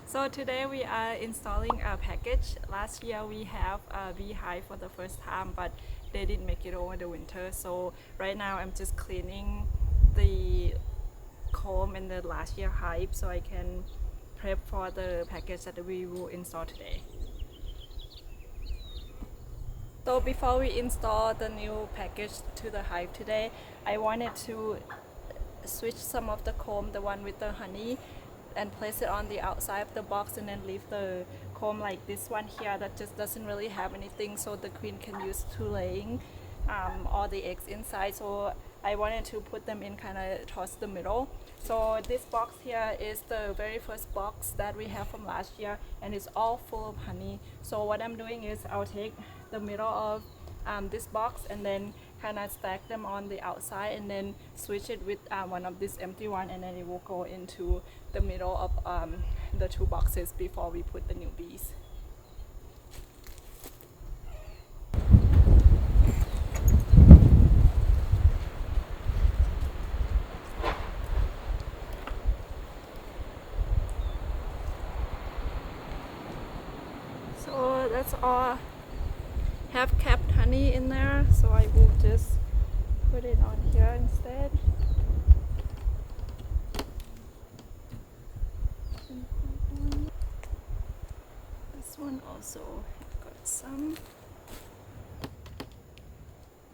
So today we are installing a package. Last year we have a beehive for the first time, but they didn't make it over the winter. So right now I'm just cleaning the comb in the last year hive so I can prep for the package that we will install today. So before we install the new package to the hive today, I wanted to switch some of the comb, the one with the honey, and place it on the outside of the box and then leave the comb like this one here that just doesn't really have anything, so the queen can use to laying all the eggs inside. So I wanted to put them in kind of towards the middle. So this box here is the very first box that we have from last year, and it's all full of honey. So what I'm doing is I'll take the middle of this box and then kind of stack them on the outside and then switch it with one of this empty one, and then it will go into the middle of the two boxes before we put the new bees. So that's all have kept honey in there, so I will just put it on here instead. This one also got some.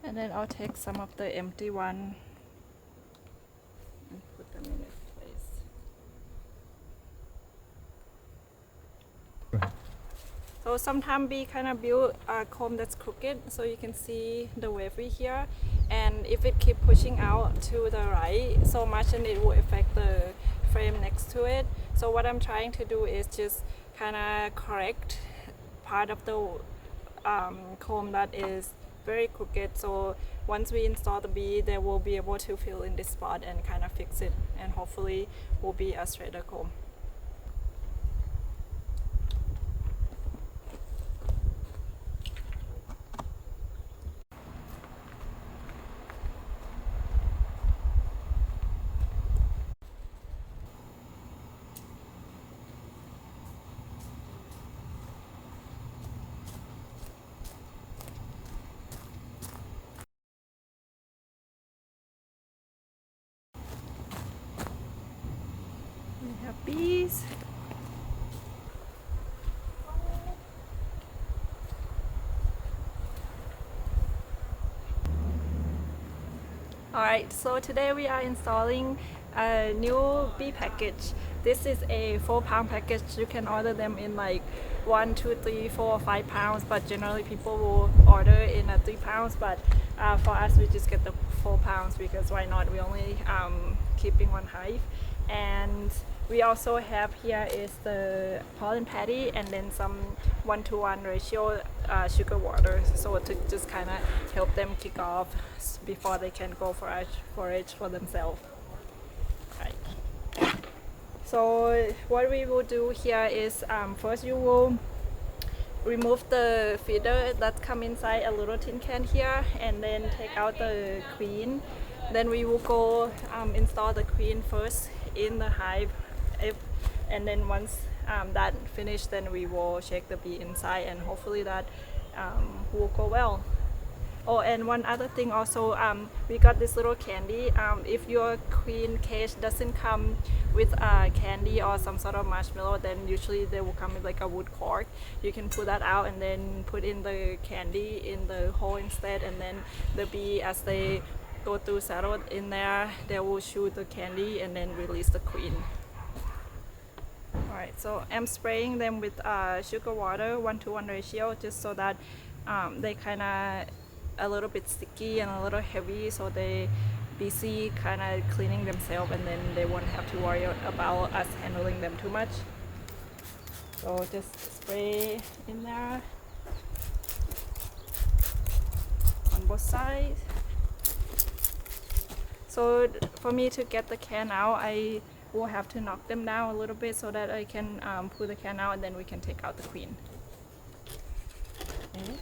And then I'll take some of the empty one and put them in its place. So sometimes we kind of build a comb that's crooked, so you can see the wavy here, and if it keep pushing out to the right so much, then it will affect the frame next to it. So what I'm trying to do is just kind of correct part of the comb that is very crooked, so once we install the bee, they will be able to fill in this spot and kind of fix it, and hopefully will be a straighter comb. We have bees. Alright, so today we are installing a new bee package. This is a 4-pound package. You can order them in like 1, 2, 3, 4, 5 pounds, but generally people will order in a 3 pounds. But for us, we just get the 4 pounds because why not? We only keeping one hive. And we also have here is the pollen patty and then some 1-to-1 ratio sugar water, so to just kind of help them kick off before they can go forage for themselves. Right. So what we will do here is first you will remove the feeder that come inside a little tin can here, and then take out the queen. Then we will go install the queen first in the hive, and then once that finished, then we will shake the bee inside, and hopefully that will go well. Oh, and one other thing also, we got this little candy. If your queen cage doesn't come with candy or some sort of marshmallow, then usually they will come with like a wood cork. You can pull that out and then put in the candy in the hole instead, and then the bee, as they go through settled in there, they will shoot the candy and then release the queen. Alright, so I'm spraying them with sugar water 1-to-1 ratio, just so that they kind of a little bit sticky and a little heavy, so they busy kind of cleaning themselves, and then they won't have to worry about us handling them too much. So just spray in there on both sides. So for me to get the can out, I will have to knock them down a little bit so that I can pull the can out, and then we can take out the queen. Okay.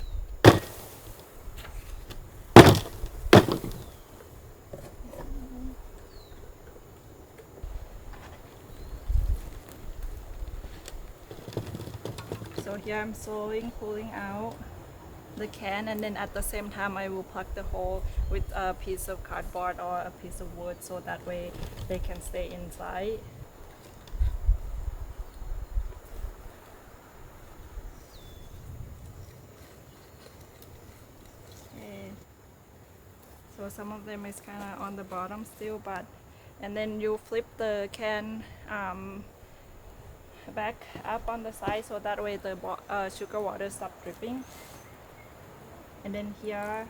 So here I'm slowly pulling out the can, and then at the same time I will plug the hole with a piece of cardboard or a piece of wood, so that way they can stay inside. Okay. So some of them is kind of on the bottom still, but and then you flip the can back up on the side, so that way the sugar water stop dripping. And then here,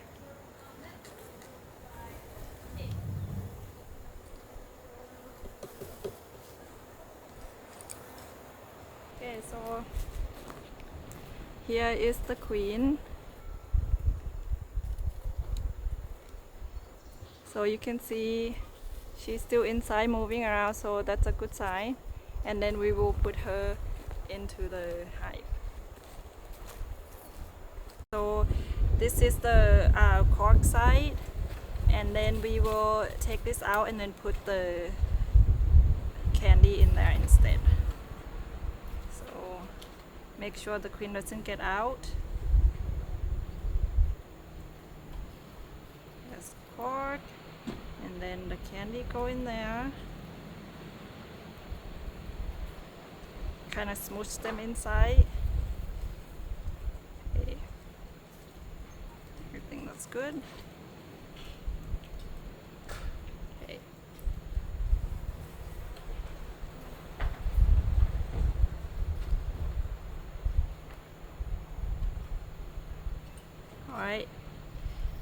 okay, so here is the queen. So you can see she's still inside moving around, so that's a good sign. And then we will put her into the hive. So this is the cork side, and then we will take this out and then put the candy in there instead. So make sure the queen doesn't get out. There's cork, and then the candy go in there. Kind of smoosh them inside. Okay. Everything looks good. Okay. Alright.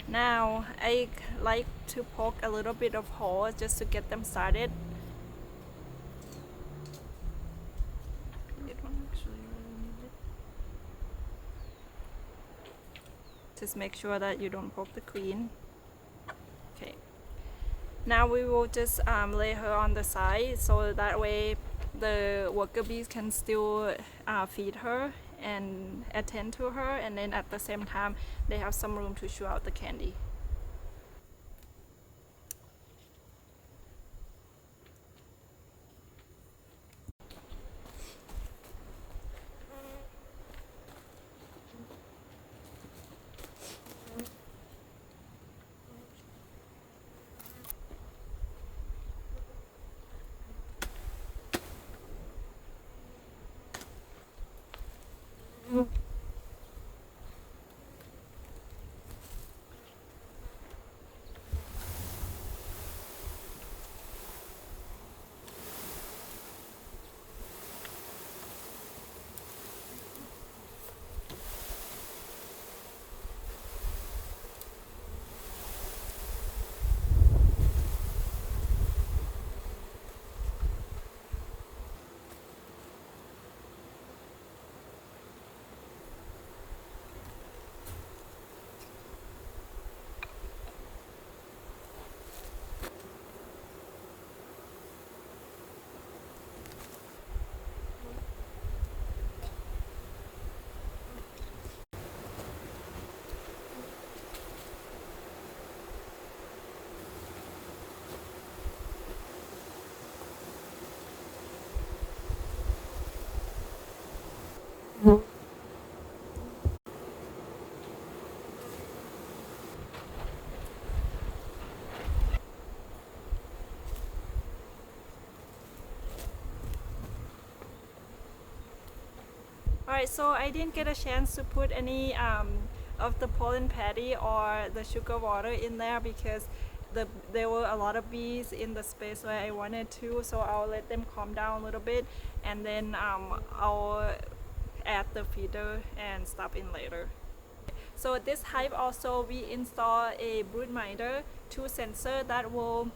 Now I like to poke a little bit of hole just to get them started. You don't actually really need it. Just make sure that you don't poke the queen. Okay. Now we will just lay her on the side, so that way the worker bees can still feed her and attend to her, and then at the same time they have some room to chew out the candy. Alright, so I didn't get a chance to put any of the pollen patty or the sugar water in there because there were a lot of bees in the space where I wanted to, so I'll let them calm down a little bit, and then I'll add the feeder and stop in later. So this hive also we install a brood minder, 2 sensor that will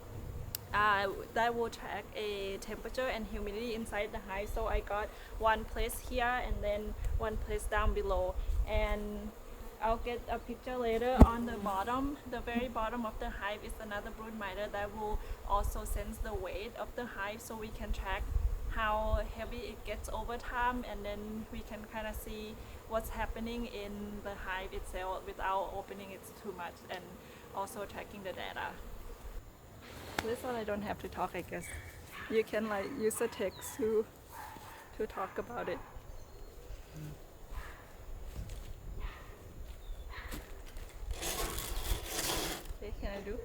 track a temperature and humidity inside the hive. So I got one place here and then one place down below, and I'll get a picture later. On the bottom, the very bottom of the hive is another brood minder that will also sense the weight of the hive, so we can track how heavy it gets over time, and then we can kind of see what's happening in the hive itself without opening it too much, and also tracking the data. This one I don't have to talk, I guess. You can like use a text to talk about it. I do?